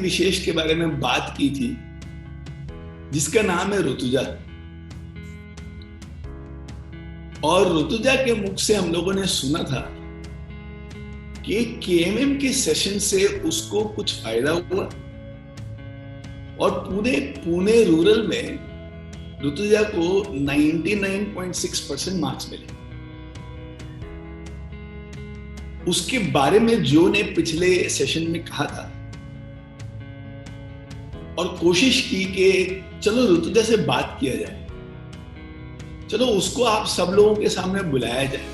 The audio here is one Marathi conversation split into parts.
विशेष के बारे में बात की थी जिसका नाम है ऋतुजा। और ऋतुजा के मुख से हम लोगों ने सुना था कि केएमएम के सेशन से उसको कुछ फायदा हुआ और पूरे पुणे रूरल में ऋतुजा को 99.6% मार्क्स मिले। उसके बारे में जो ने पिछले सेशन में कहा था और कोशिश की कि चलो ऋतुजा से बात किया जाए, चलो उसको आप सब लोगों के सामने बुलाया जाए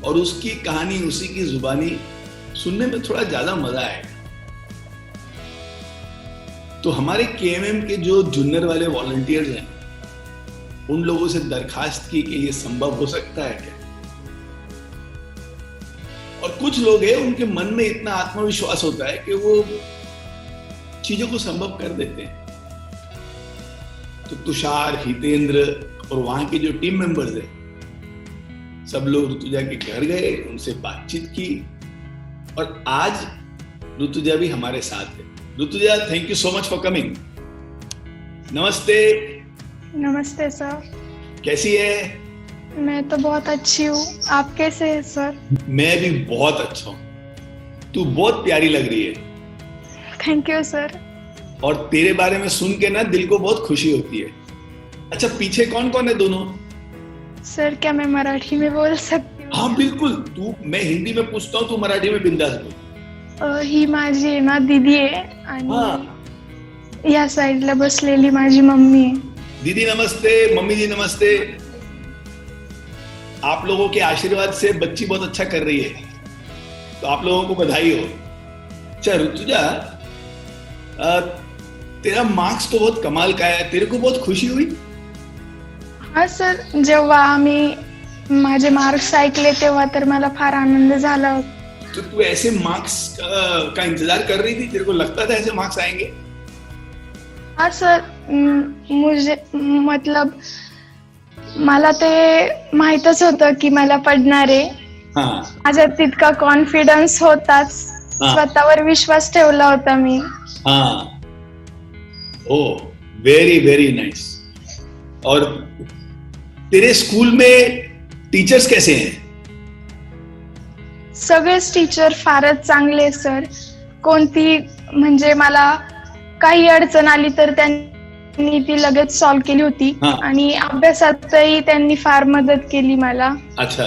और उसकी कहानी, उसी की जुबानी सुनने में थोड़ा ज्यादा मजा आएगा। तो हमारे केएमएम के जो जूनियर वाले वॉलंटियर्स हैं, उन लोगों से दरखास्त की कि ये संभव हो सकता है क्या। और कुछ लोग हैं उनके मन में इतना आत्मविश्वास होता है कि वो चीजों को संभव कर देते हैं। तो तुषार, हितेंद्र और वहां के जो टीम मेंबर्स हैं, सब लोग ऋतुजा के घर गए, उनसे बातचीत की और आज ऋतुजा भी हमारे साथ है। Rutuja, thank you so much for coming. Namaste. Namaste sir. कैसी है? मैं तो बहुत अच्छी हूँ, आप कैसे हैं सर? मैं भी बहुत अच्छा हूँ। तू बहुत प्यारी लग रही है। Thank you sir. और तेरे बारे में सुन के ना दिल को बहुत खुशी होती है। अच्छा, पीछे कौन कौन है दोनों? सर क्या मैं मराठी में बोल सकती हूँ? हाँ बिल्कुल, तू, मैं हिंदी में पूछता हूँ, तू मराठी में बिंदास बोल। ही माझी आहे ना दीदी आहे आणि हाँ। या साईडला बसलेली माझी मम्मी आहे। दीदी नमस्ते, मम्मी जी नमस्ते। आप लोगों के आशीर्वाद से बच्ची बहुत अच्छा कर रही है, तो आप लोगों को बधाई हो। अच्छा ऋतुजा, तेरा मार्क्स तो बहुत कमाल का है, तेरे को बहुत खुशी हुई? हा सर, जेव्हा आम्ही माझे मार्क्स ऐकले तेव्हा तर मला फार आनंद झाला। तो तू ऐसे मार्क्स का इंतजार कर रही थी? तेरे को लगता था ऐसे मार्क्स आएंगे? हाँ सर, मुझे मतलब मला ते माहीतच होतं की मला पडणार आहे। माझ्यात तितका कॉन्फिडन्स होताच, स्वतःवर विश्वास ठेवला होता मी। हाँ, ओह वेरी वेरी नाइस। और तेरे स्कूल में टीचर्स कैसे हैं? सगळेच टीचर फारच चांगले सर। कोणती म्हणजे मला काही अडचण आली तर त्यांनी ती लगेच सॉल्व केली होती आणि अभ्यासातही त्यांनी फार मदत केली मला। अच्छा,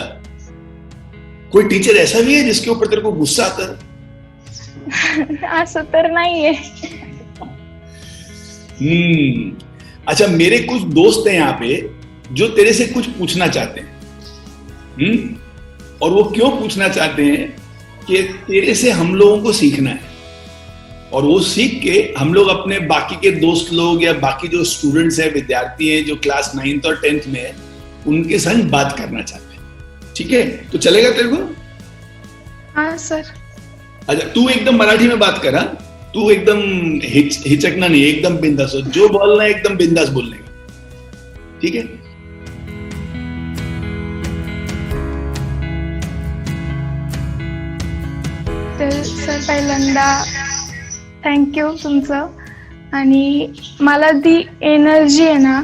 कोई टीचर ऐसा भी है जिसके ऊपर तेरे को गुस्सा आता है? असं तर नाहीये। अच्छा, मेरे कुछ दोस्त हैं यहाँ पे जो तेरे से कुछ पूछना चाहते हैं। और वो क्यों पूछना चाहते हैं कि तेरे से हम लोगों को सीखना है और वो सीख के हम लोग अपने बाकी के दोस्त लोग या बाकी जो स्टूडेंट्स हैं, विद्यार्थी हैं जो क्लास 9th और 10th में है, उनके संग बात करना चाहते हैं। ठीक है, तो चलेगा तेरे को? हाँ सर। अच्छा, तू एकदम मराठी में बात कर। हाँ, तू एकदम हिचकना नहीं, एकदम बिंदास हो, जो बोलना है एकदम बिंदास बोलने का। ठीक है? तर सर पहिल्यांदा थँक्यू तुमचं। आणि मला ती एनर्जी आहे ना,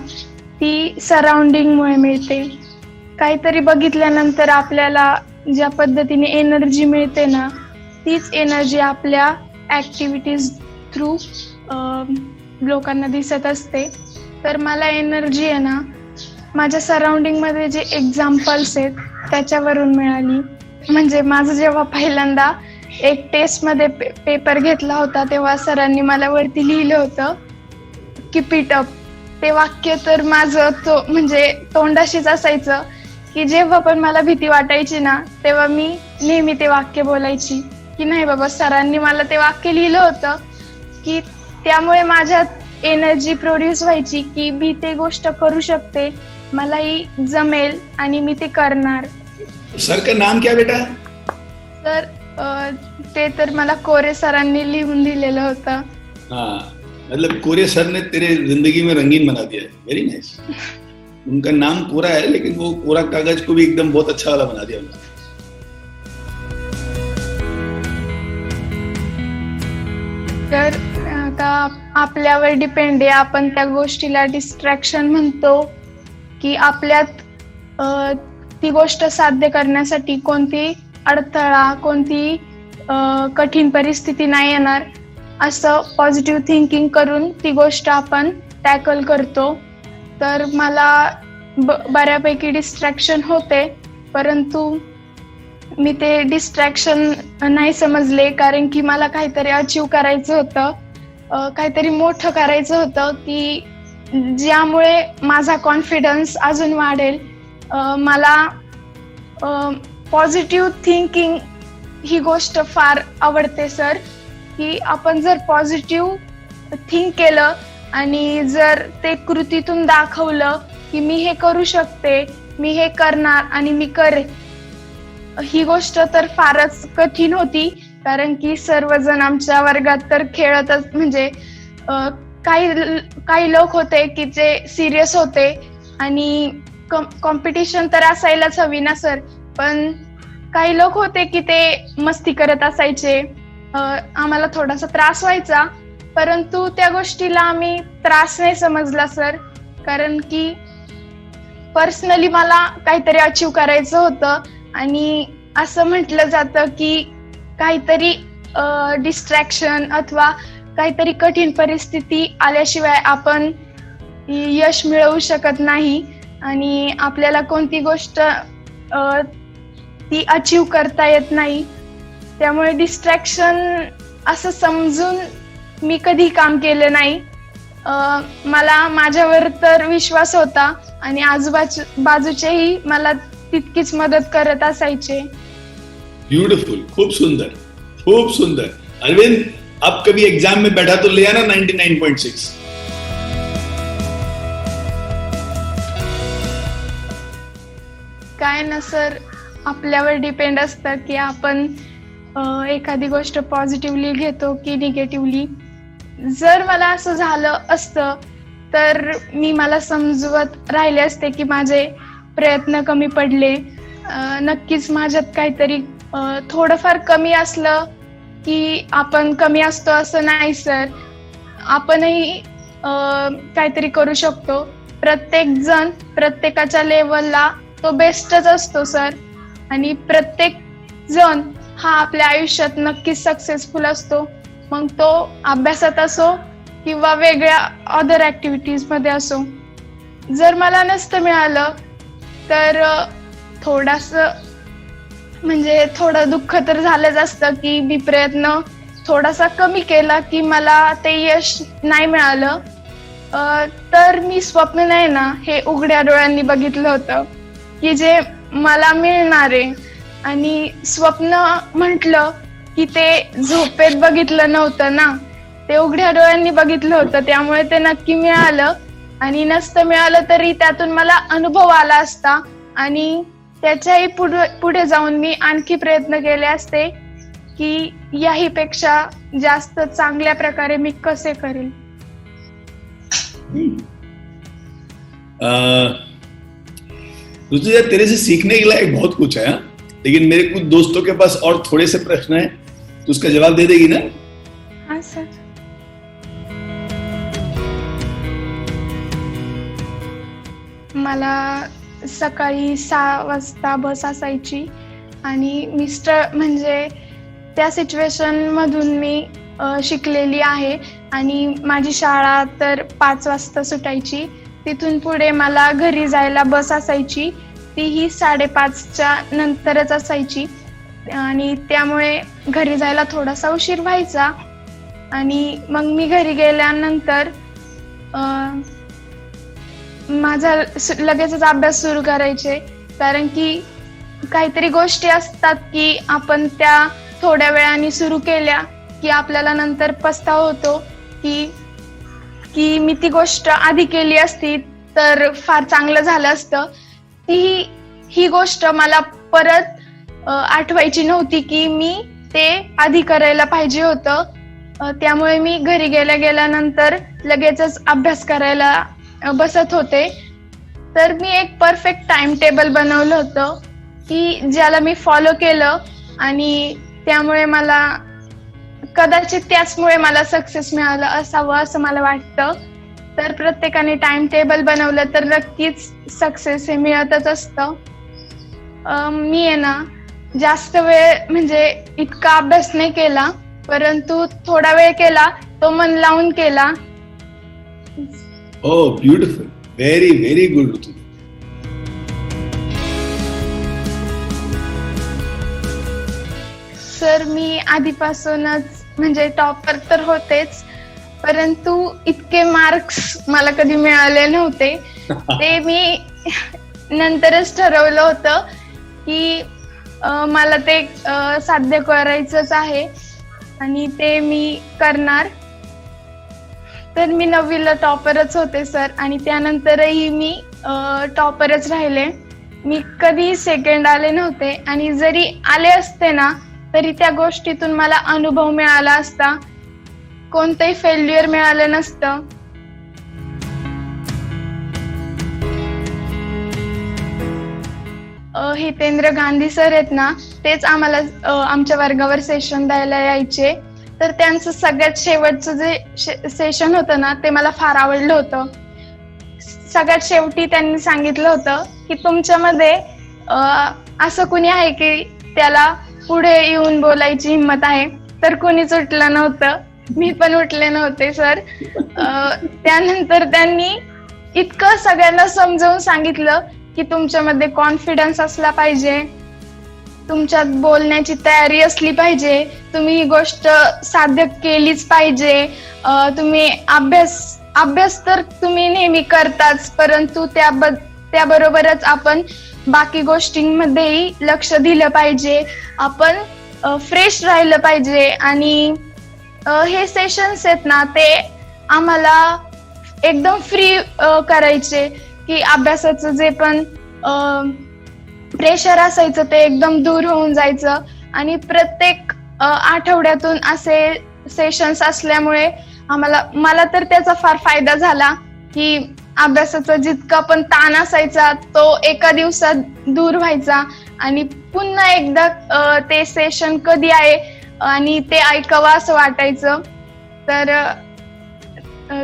ती सराउंडिंगमुळे मिळते। काहीतरी बघितल्यानंतर आपल्याला ज्या पद्धतीने एनर्जी मिळते ना, तीच एनर्जी आपल्या ऍक्टिव्हिटीज थ्रू लोकांना दिसत असते। तर मला एनर्जी आहे ना, माझ्या सराउंडिंग मध्ये जे एक्झाम्पल्स आहेत त्याच्यावरून मिळाली। म्हणजे माझं जेव्हा पहिल्यांदा एक टेस्ट मध्ये पेपर घेतला होता तेव्हा सरांनी मला वरती लिहिलं होतं कीप इट अप। ते वाक्य तर माझं तो म्हणजे तोंडाशीच असायचं की जेव्हा पण मला भीती वाटायची ना, तेव्हा मी नेहमी ते वाक्य बोलायची की नाही बाबा, सरांनी मला ते वाक्य लिहिलं होतं की त्यामुळे माझ्यात एनर्जी प्रोड्यूस व्हायची की मी ते गोष्ट करू शकते, मलाही जमेल आणि मी ते करणार। सर का नाम क्या बेटा? सर ते तर मला कोरे सरांनी लिहून दिलेलं होतं। हाँ, मतलब कोरे सर ने तेरे जिंदगी में रंगीन बना दिया है। Very nice. उनका नाम कोरा है लेकिन वो कोरा कागज को भी एकदम बहुत अच्छा वाला बना दिया उन्होंने। तर आता आपल्यावर डिपेंड आहे, आपण त्या गोष्टीला डिस्ट्रॅक्शन म्हणतो की आपल्यात ती गोष्ट साध्य करण्यासाठी कोणती अडथळा, कोणती कठीण परिस्थिती नाही येणार असं पॉझिटिव्ह थिंकिंग करून ती गोष्ट आपण टॅकल करतो. तर मला बऱ्यापैकी डिस्ट्रॅक्शन होते, परंतु मी ते डिस्ट्रॅक्शन नाही समजले, कारण की मला काहीतरी अचीव करायचं होतं, काहीतरी मोठं करायचं होतं की ज्यामुळे माझा कॉन्फिडन्स अजून वाढेल. मला पॉझिटिव्ह थिंकिंग ही गोष्ट फार आवडते सर, की आपण जर पॉझिटिव्ह थिंक केलं आणि जर ते कृतीतून दाखवलं की मी हे करू शकते, मी हे करणार आणि मी करेन. ही गोष्ट तर फारच कठीण होती, कारण की सर्वजण आमच्या वर्गात तर खेळतच, म्हणजे काही लोक होते की जे सिरियस होते आणि कॉम्पिटिशन तर असायलाच हवी ना सर, पण काही लोक होते की ते मस्ती करत असायचे. आम्हाला थोडासा त्रास व्हायचा, परंतु त्या गोष्टीला आम्ही त्रास नाही समजला सर, कारण की पर्सनली मला काहीतरी अचीव करायचं होतं. आणि असं म्हटलं जातं की काहीतरी डिस्ट्रॅक्शन अथवा काहीतरी कठीण परिस्थिती आल्याशिवाय आपण यश मिळवू शकत नाही आणि आपल्याला कोणती गोष्ट ती अचीव करता येत नाही. त्यामुळे डिस्ट्रॅक्शन असं समजून मी कधी काम केलं नाही. मला माझ्यावर तर विश्वास होता आणि बाजूचेही मला तितकीच मदत करत असायचे. ब्यूटीफुल, खूप सुंदर, खूप सुंदर. अरविंद, अब कभी एग्जाम में बैठा तो ले आना 99.6. काय ना सर, आपल्यावर डिपेंड असतं की आपण एखादी गोष्ट पॉझिटिव्हली घेतो की निगेटिव्हली. जर मला असं झालं असतं तर मी मला समजवत राहिले असते की माझे प्रयत्न कमी पडले. नक्कीच माझ्यात काहीतरी थोडंफार कमी असलं की आपण कमी असतो असं नाही सर, आपणही काहीतरी करू शकतो. प्रत्येक जण प्रत्येकाच्या लेवलला तो बेस्टच असतो सर, आणि प्रत्येक जण हा आपल्या आयुष्यात नक्कीच सक्सेसफुल असतो, मग तो अभ्यासात असो किंवा वेगळ्या अदर ऍक्टिव्हिटीज मध्ये असो. जर मला नसतं मिळालं तर थोडं दुःख तर झालंच असतं की मी प्रयत्न थोडासा कमी केला की मला ते यश नाही मिळालं. तर मी स्वप्न नाही ना, हे उघड्या डोळ्यांनी बघितलं होतं की जे मला मिळणार आहे. आणि स्वप्न म्हटलं की ते झोपेत बघितलं नव्हतं ना, ते उघड्या डोळ्यांनी बघितलं होतं, त्यामुळे ते नक्की मिळालं. आणि नसतं मिळालं तरी त्यातून मला अनुभव आला असता आणि त्याच्याही पुढे जाऊन मी आणखी प्रयत्न केले असते की याही पेक्षा जास्त चांगल्या प्रकारे मी कसे करेल. तेरे से सीखने के लायक बहुत कुछ है, लेकिन मेरे कुछ दोस्तों के पास और थोड़े से प्रश्न हैं, तो उसका जवाब दे देगी ना? हाँ सर. मला सकाळी 6 वाजता बस असायची आणि मिस्टर म्हणजे त्या सिच्युएशन मधून मी शिकलेली आहे. आणि माझी शाळा तर 5 वाजता सुटायची. तिथून पुढे मला घरी जायला बस असायची, तीही 5:30च्या नंतरच असायची. आणि त्यामुळे घरी जायला थोडासा उशीर व्हायचा. आणि मग मी घरी गेल्यानंतर माझा लगेचच अभ्यास सुरू करायचे, कारण की काहीतरी गोष्टी असतात की आपण त्या थोड्या वेळाने सुरू केल्या की आपल्याला नंतर पस्तावा होतो की मी ती गोष्ट आधी केली असती तर फार चांगलं झालं असतं. ही गोष्ट मला परत आठवायची नव्हती की मी ते आधी करायला पाहिजे होतं. त्यामुळे मी घरी गेल्यानंतर लगेचच अभ्यास करायला बसत होते. तर मी एक परफेक्ट टाइम टेबल बनवलं होतं की ज्याला मी फॉलो केलं आणि त्यामुळे मला कदाचित त्याचमुळे मला सक्सेस मिळालं असावं असं मला वाटतं. तर प्रत्येकाने टाइम टेबल बनवलं तर नक्कीच सक्सेस हे मिळतच असतं. मी आहे ना जास्त वेळ म्हणजे इतका अभ्यास नाही केला, परंतु थोडा वेळ केला, तो मन लावून केला. Oh, beautiful. Very, very good, Rutu. Sir मी आधीपासूनच म्हणजे टॉपर तर होतेच, परंतु इतके मार्क्स मला कधी मिळाले नव्हते. ते मी नंतरच ठरवलं होतं की मला ते साध्य करायचंच आहे आणि ते मी करणार. तर मी 9वीला टॉपरच होते सर, आणि त्यानंतरही मी टॉपरच राहिले. मी कधी सेकंड आले नव्हते, आणि जरी आले असते ना तरी त्या गोष्टीतून मला अनुभव मिळाला असता, कोणतंही फेल्युअर मिळालं नसतं. हितेंद्र गांधी सर आहेत ना, तेच आम्हाला आमच्या वर्गावर सेशन द्यायला यायचे. तर त्यांचं सगळ्यात शेवटचं जे सेशन होतं ना ते मला फार आवडलं होतं. सगळ्यात शेवटी त्यांनी सांगितलं होतं की तुमच्यामध्ये असं कुणी आहे की त्याला पुढे येऊन बोलायची हिंमत आहे. तर कुणीच उठलं नव्हतं, मी पण उठले नव्हते सर. त्यानंतर त्यांनी इतकं सगळ्यांना समजावून सांगितलं की तुमच्यामध्ये कॉन्फिडन्स असला पाहिजे, तुमच्यात बोलण्याची तयारी असली पाहिजे, तुम्ही ही गोष्ट साध्य केलीच पाहिजे. तुम्ही अभ्यास तर तुम्ही नेहमी करताच, परंतु त्याबरोबरच आपण बाकी गोष्टींमध्येही लक्ष दिलं पाहिजे. आपण फ्रेश राहिलं पाहिजे. आणि हे सेशन्स आहेत ना ते आम्हाला एकदम फ्री करायचे, की अभ्यासाचं जे पण प्रेशर असायचं ते एकदम दूर होऊन जायचं. आणि प्रत्येक आठवड्यातून असे सेशन्स असल्यामुळे मला तर त्याचा फार फायदा झाला, की अभ्यासाचा जितका पण ताण असायचा तो एका दिवसात दूर व्हायचा. आणि पुन्हा एकदा ते सेशन कधी आहे आणि ते ऐकावं असं वाटायचं. तर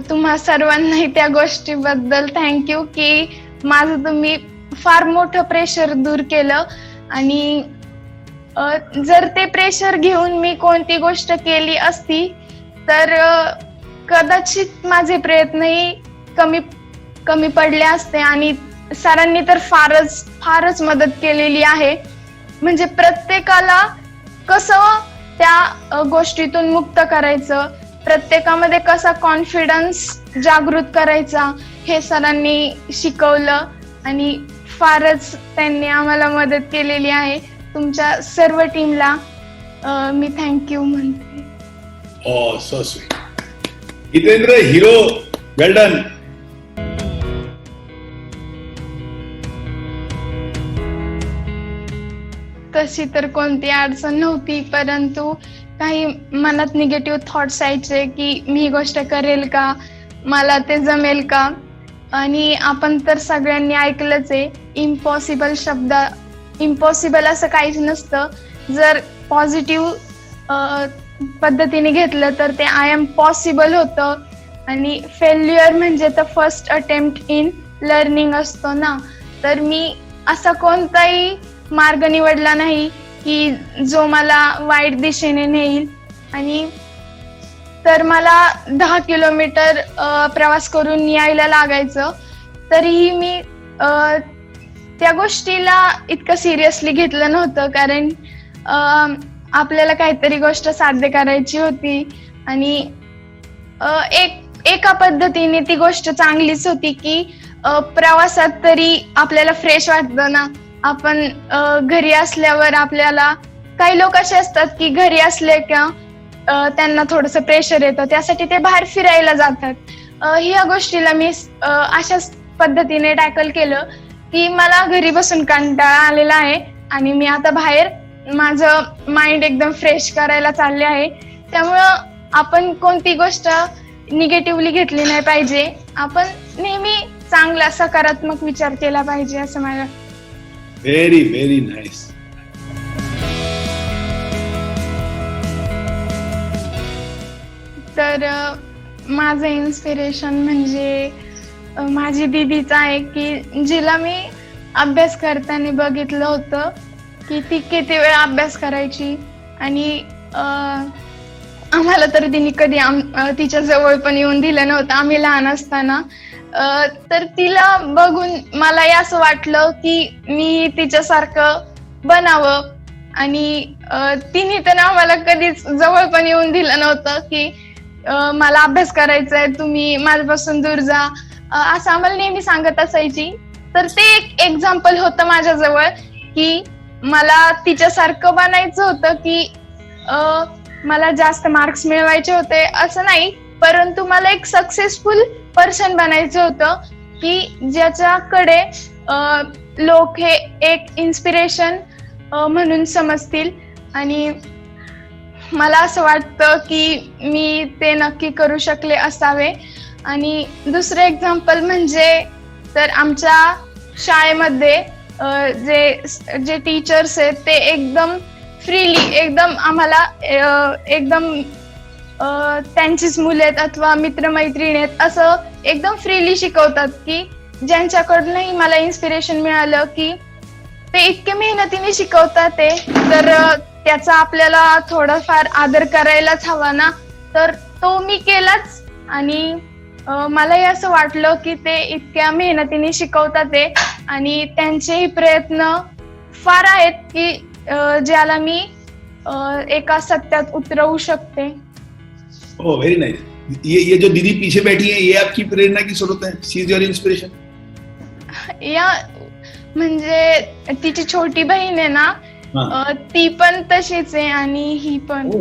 तुम्हा सर्वांनाही त्या गोष्टीबद्दल थँक्यू, की माझं तुम्ही फार मोठं प्रेशर दूर केलं. आणि जर ते प्रेशर घेऊन मी कोणती गोष्ट केली असती तर कदाचित माझे प्रयत्नही कमी पडले असते. आणि सरांनी तर फारच मदत केलेली आहे. म्हणजे प्रत्येकाला कसं त्या गोष्टीतून मुक्त करायचं, प्रत्येकामध्ये कसा कॉन्फिडन्स जागृत करायचा हे सरांनी शिकवलं. आणि फारच त्यांनी आम्हाला मदत केलेली आहे. तुमच्या सर्व टीमला मी थँक्यू म्हणते. Oh, so sweet. Hitendra hero, well done. तशी तर कोणती अडचण नव्हती, परंतु काही मनात निगेटिव्ह थॉट्स यायचे की मी ही गोष्ट करेल का, मला ते जमेल का. आणि आपण तर सगळ्यांनी ऐकलंच आहे, इम्पॉसिबल असं काहीच नसतं. जर पॉझिटिव्ह पद्धतीने घेतलं तर ते आय एम पॉसिबल होतं. आणि फेल्युअर म्हणजे तर फर्स्ट अटेम्प्ट इन लर्निंग असतो ना. तर मी असा कोणताही मार्ग निवडला नाही की जो मला वाईट दिशेने नेईल. आणि तर मला 10 किलोमीटर प्रवास करून यायला लागायचं, तरीही मी त्या गोष्टीला इतकं सिरियसली घेतलं नव्हतं, कारण आपल्याला काहीतरी गोष्ट साध्य करायची होती. आणि एका पद्धतीने ती गोष्ट चांगलीच होती की प्रवासात तरी आपल्याला फ्रेश वाटतं ना. आपण घरी असल्यावर आपल्याला काही लोक असे असतात की घरी असले का त्यांना थोडंसं प्रेशर येतं, त्यासाठी ते बाहेर फिरायला जातात. ह्या गोष्टीला मी अशाच पद्धतीने टॅकल केलं की मला घरी बसून कंटाळा आलेला आहे आणि मी आता बाहेर माझं माइंड एकदम फ्रेश करायला चालले आहे. त्यामुळं आपण कोणती गोष्ट निगेटिव्हली घेतली नाही पाहिजे. आपण नेहमी चांगला सकारात्मक विचार केला पाहिजे असं मला. Very very nice. तर माझं इन्स्पिरेशन म्हणजे माझी दीदीच आहे की जिला मी अभ्यास करताना बघितलं होतं की ती किती वेळ अभ्यास करायची आणि आम्हाला तर तिने कधी तिच्या जवळ पण येऊन दिलं नव्हतं आम्ही लहान असताना. तर तिला बघून मला असं वाटलं की मी तिच्यासारखं बनावं आणि तिने तर आम्हाला कधीच जवळ पण येऊन दिलं नव्हतं की मला अभ्यास करायचा आहे, तुम्ही माझ्यापासून दूर जा, असं आम्हाला नेहमी सांगत असायची. तर ते एक एक्झाम्पल होतं माझ्याजवळ की मला तिच्यासारखं बनायचं होतं की मला जास्त मार्क्स मिळवायचे होते असं नाही, परंतु मला एक सक्सेसफुल पर्सन बनायचं होतं की ज्याच्याकडे लोक हे एक इन्स्पिरेशन म्हणून समजतील. आणि मला असं वाटतं की मी ते नक्की करू शकले असावे. आणि दुसरं एक्झाम्पल म्हणजे तर आमच्या शाळेमध्ये जे टीचर्स आहेत ते एकदम फ्रीली एकदम आम्हाला एकदम त्यांचीच मुले आहेत अथवा मित्रमैत्रिणी आहेत असं एकदम फ्रीली शिकवतात की ज्यांच्याकडूनही मला इन्स्पिरेशन मिळालं की ते इतके मेहनतीने शिकवतात ते, तर त्याचा आपल्याला थोडाफार आदर करायलाच हवा ना. तर तो मी केलाच आणि मलाही असं वाटलं की ते इतक्या मेहनतीने शिकवतात ते आणि त्यांचेही प्रयत्न फार आहेत की ज्याला मी एका सत्यात उतरवू शकते. Oh very nice. ये जो दीदी पीछे बैठी है ये आपकी प्रेरणा की स्रोत है? शी इज योर इंस्पिरेशन? या म्हणजे तिची छोटी बहीण आहे ना, ती पण तशीच आहे आणि ही पण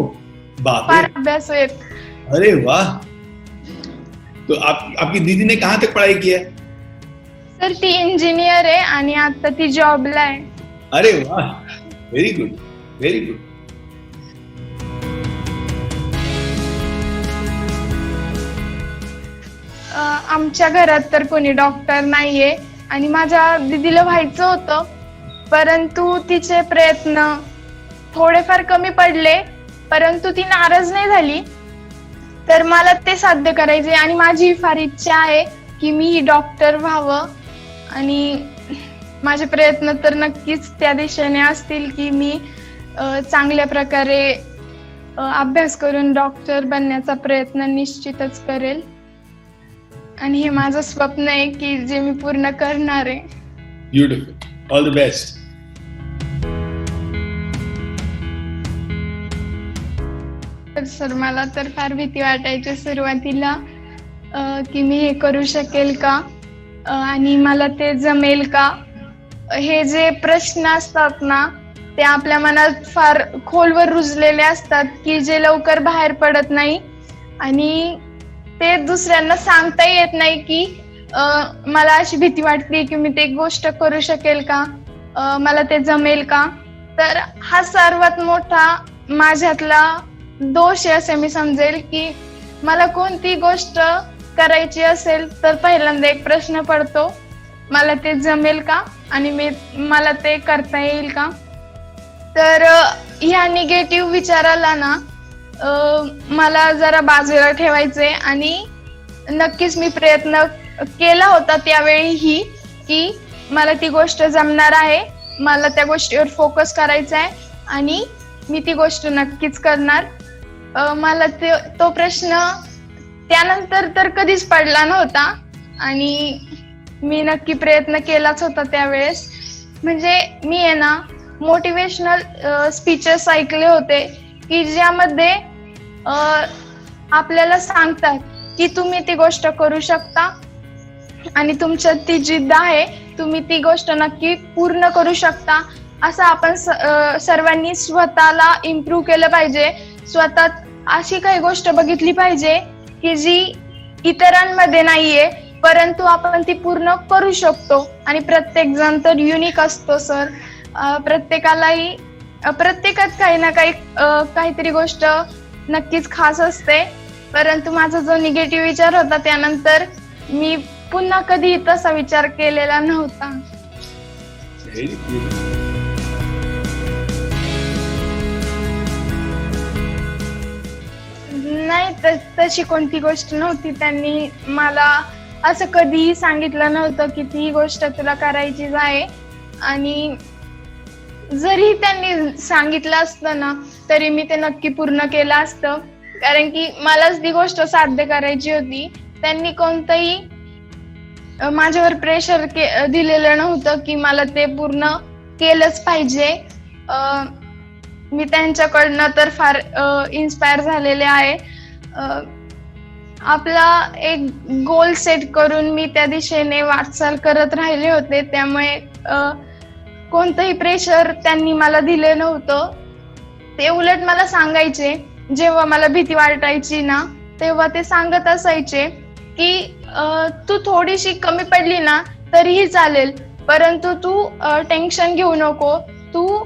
फार अभ्यास आहेत. अरे वाह. तो आपकी दीदी ने कहाँ तक पढ़ाई की है? सर ती इंजिनियर आहे आणि आता ती जॉबला आहे. अरे वाह, व्हेरी गुड, व्हेरी गुड. आमच्या घरात तर कोणी डॉक्टर नाहीये आणि माझ्या दीदीला व्हायचं होतं, परंतु तिचे प्रयत्न थोडेफार कमी पडले, परंतु ती नाराज नाही झाली. तर मला ते साध्य करायचे आणि माझी फार इच्छा आहे की मी डॉक्टर व्हावं आणि माझे प्रयत्न तर नक्कीच त्या दिशेने असतील की मी चांगल्या प्रकारे अभ्यास करून डॉक्टर बनण्याचा प्रयत्न निश्चितच करेल आणि हे माझं स्वप्न आहे की जे मी पूर्ण करणार आहे. ब्युटिफुल. All the best. तर सर मला तर फार भीती वाटायची सुरुवातीला की मी हे करू शकेल का आणि मला ते जमेल का. हे जे प्रश्न असतात ना ते आपल्या मनात फार खोलवर रुजलेले असतात की जे लवकर बाहेर पडत नाही आणि ते दुसऱ्यांना सांगता येत नाही की मला अशी भीती वाटते की मी ते गोष्ट करू शकेल का, मला ते जमेल का. तर हा सर्वात मोठा माझ्यातला दोष आहे असे मी समजेल की मला कोणती गोष्ट करायची असेल तर पहिल्यांदा एक प्रश्न पडतो, मला ते जमेल का आणि मला ते करता येईल का. तर ह्या निगेटिव्ह विचाराला ना मला जरा बाजूला ठेवायचे आणि नक्कीच मी प्रयत्न केला होता त्यावेळीही की मला ती गोष्ट जमणार आहे, मला त्या गोष्टीवर फोकस करायचा आहे आणि मी ती गोष्ट नक्कीच करणार. मला तो प्रश्न त्यानंतर तर कधीच पडला नव्हता आणि मी नक्की प्रयत्न केलाच होता त्यावेळेस. म्हणजे मी आहे ना मोटिवेशनल स्पीचेस ऐकले होते की ज्यामध्ये आपल्याला सांगतात की तुम्ही ती गोष्ट करू शकता आणि तुमच्यात ती जिद्द आहे, तुम्ही ती गोष्ट नक्की पूर्ण करू शकता. असं आपण सर्वांनी स्वतःला इम्प्रूव्ह केलं पाहिजे, स्वतःत अशी काही गोष्ट बघितली पाहिजे की जी इतरांमध्ये नाहीये परंतु आपण ती पूर्ण करू शकतो. आणि प्रत्येक जण तर युनिक असतो सर, प्रत्येकात काही ना काही काहीतरी गोष्ट नक्कीच खास असते. परंतु माझा जो निगेटिव्ह विचार होता त्यानंतर मी पुन्हा कधी तसा विचार केलेला नव्हता. नाही, तशी कोणती गोष्ट नव्हती. त्यांनी मला असं कधीही सांगितलं नव्हतं की ती गोष्ट तुला करायचीच आहे. आणि जरी त्यांनी सांगितलं असतं ना तरी मी ते नक्की पूर्ण केलं असतं, कारण की मलाच ती गोष्ट साध्य करायची होती. त्यांनी कोणतंही माझ्यावर प्रेशर दिलेलं नव्हतं की मला ते पूर्ण केलंच पाहिजे. मी त्यांच्याकडनं तर फार इन्स्पायर झालेले आहे. आपला एक गोल सेट करून मी त्या दिशेने वाटचाल करत राहिले होते, त्यामुळे कोणतंही प्रेशर त्यांनी मला दिलं नव्हतं. ते उलट मला सांगायचे, जेव्हा मला भीती वाटायची ना तेव्हा ते सांगत असायचे की तू थोडीशी कमी पडली ना तरीही चालेल, परंतु तू टेन्शन घेऊ नको, तू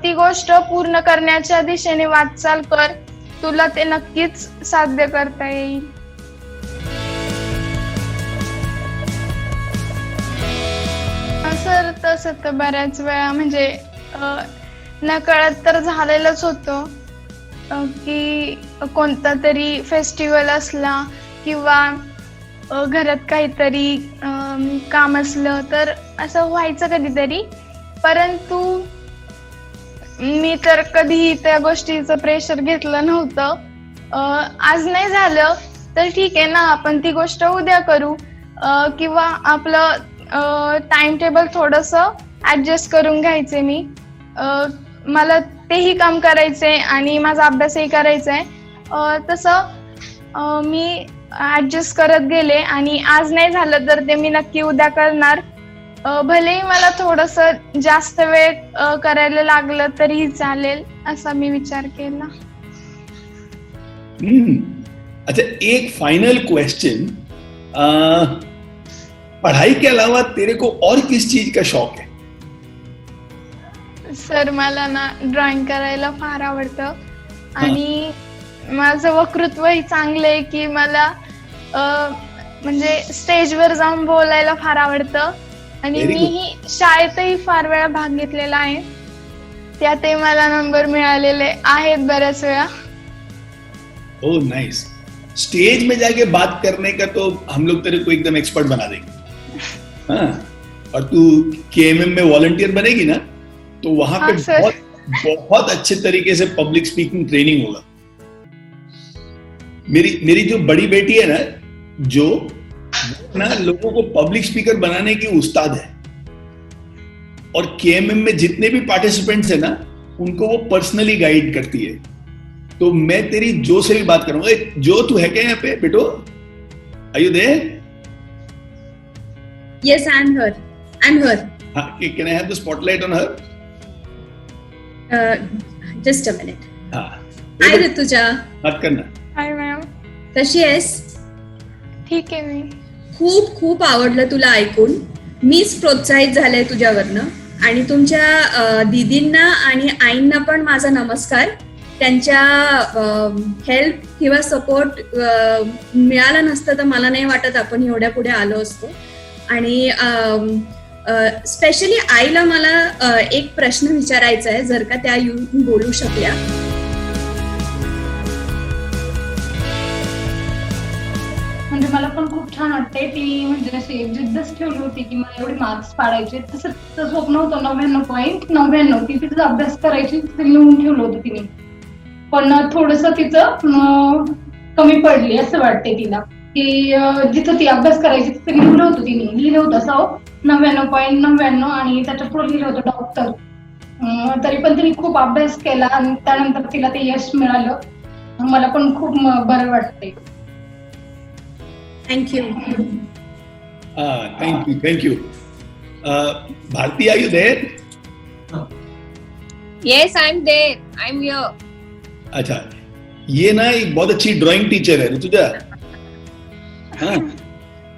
ती गोष्ट पूर्ण करण्याच्या दिशेने वाटचाल कर, तुला ते नक्कीच साध्य करता येईल. सर तसं तर बऱ्याच वेळा म्हणजे नकळत तर झालेलंच होतं की कोणता तरी फेस्टिवल असला किंवा घरात काहीतरी काम असलं तर असं व्हायचं कधीतरी, परंतु मी तर कधीही त्या गोष्टीचं प्रेशर घेतलं नव्हतं. आज नाही झालं तर ठीक आहे ना, आपण ती गोष्ट उद्या करू, किंवा आपलं टाइम टेबल थोडंसं ऍडजस्ट करून घ्यायचे. मी मला तेही काम करायचंय आणि माझा अभ्यासही करायचा आहे, तसं मी ऍडजस्ट करत गेले आणि आज नाही झालं तर ते मी नक्की उद्या करणार. भलेही मला थोडंसं जास्त वेळ करायला लागलं तरीही चालेल असा मी विचार केला. अच्छा, एक फाइनल क्वेश्चन, पढ़ाई के अलावा तेरे को और किस चीज का शौक है? सर मला ना ड्रॉइंग करायला फार आवडतं आणि माझं वक्तृत्वही चांगलं आहे की मला म्हणजे स्टेजवर जाऊन बोलायला फार आवडतं आणि मीही शाळेतही फार वेळा भाग घेतलेला आहे, त्यातही मला नंबर मिळालेले आहेत बऱ्याच वेळा. Oh nice. स्टेज में जाके बात करने का तो हम लोग तेरे को एकदम एक्सपर्ट बना देंगे. हाँ, और तू केएमएम में वॉलंटियर बनेगी ना तो वहां पे बहुत अच्छे तरीके से पब्लिक स्पीकिंग ट्रेनिंग होगा. मेरी जो बड़ी बेटी है ना, जो ना लोगों को पब्लिक स्पीकर बनाने की उस्ताद है, और केएमएम में जितने भी पार्टिसिपेंट्स है ना उनको वो पर्सनली गाइड करती है. तो मैं तेरी जो से भी बात करूंगा. जो तू है क्या यहाँ पे बेटो? Are you there? Yes, I'm her. हाँ, can I have the spotlight on her? Just a minute. हाँ. Hi ऋतुजा. बात करना. हाय मॅम. कशी आहेस? ठीक आहे. मी खूप आवडलं तुला ऐकून. मीच प्रोत्साहित झाले तुझ्यावरनं. आणि तुमच्या दीदींना आणि आईंना पण माझा नमस्कार. त्यांच्या हेल्प किंवा सपोर्ट मिळाला नसतं तर मला नाही वाटत आपण एवढ्या पुढे आलो असतो. आणि स्पेशली आईला मला एक प्रश्न विचारायचा आहे, जर का त्या येऊन बोलू शकल्या. म्हणजे मला पण खूप छान वाटते. ती म्हणजे अशी जिद्दच ठेवली होती की मला एवढे मार्क्स पाडायचे. तसं तिचं स्वप्न होतं 99.99. ती तिचा अभ्यास करायची लिहून ठेवलं होतं तिने, पण थोडंसं तिचं कमी पडली असं वाटते तिला, की जिथं ती अभ्यास करायची तिथे लिहिलं होतं असं 99.99 आणि त्याच्या पुढे लिहिलं होतं डॉक्टर. तरी पण तिने खूप अभ्यास केला आणि त्यानंतर तिला ते यश मिळालं. मला पण खूप बरं वाटते. Thank you. Thank you. Bharti, are you there? Yes, I'm there. I'm here. अच्छा, ये ना एक बहुत अच्छी ड्राइंग टीचर है ऋतुजा. हाँ,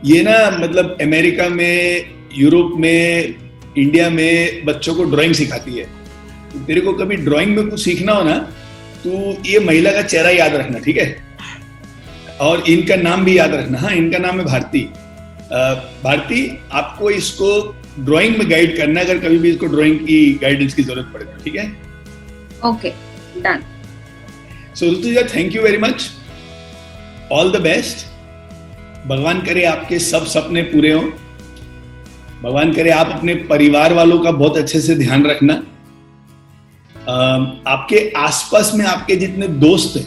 ये ना मतलब अमेरिका में, यूरोप में, इंडिया में बच्चों को ड्राइंग सिखाती है. तेरे को कभी ड्राइंग में कुछ सीखना हो ना, तो ये महिला का चेहरा याद रखना, ठीक है? और इनका नाम भी याद रखना. हाँ, इनका नाम है भारती. भारती, आपको इसको ड्राइंग में गाइड करना अगर कभी भी इसको ड्राइंग की गाइडेंस की जरूरत पड़े, ठीक है? Okay, done. So Rutuja, thank you very much. All the best. भगवान करे आपके सब सपने पूरे हों। भगवान करे आप अपने परिवार वालों का बहुत अच्छे से ध्यान रखना। आपके आसपास में आपके जितने दोस्त हैं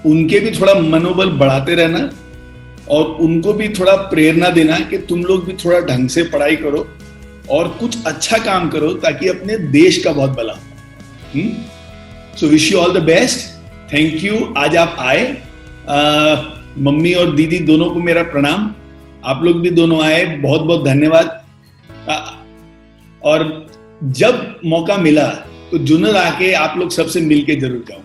उनके भी थोड़ा मनोबल बढ़ाते रहना और उनको भी थोड़ा प्रेरणा देना कि तुम लोग भी थोड़ा ढंग से पढ़ाई करो और कुछ अच्छा काम करो ताकि अपने देश का बहुत भला हो। So wish you all the best. Thank you, आज आप आए। मम्मी और दीदी दोनों को मेरा प्रणाम। आप लोग भी दोनों आए, बहुत बहुत धन्यवाद। और जब मौका मिला तो जुन्नर आके आप लोग सबसे मिलके जरूर जाओ।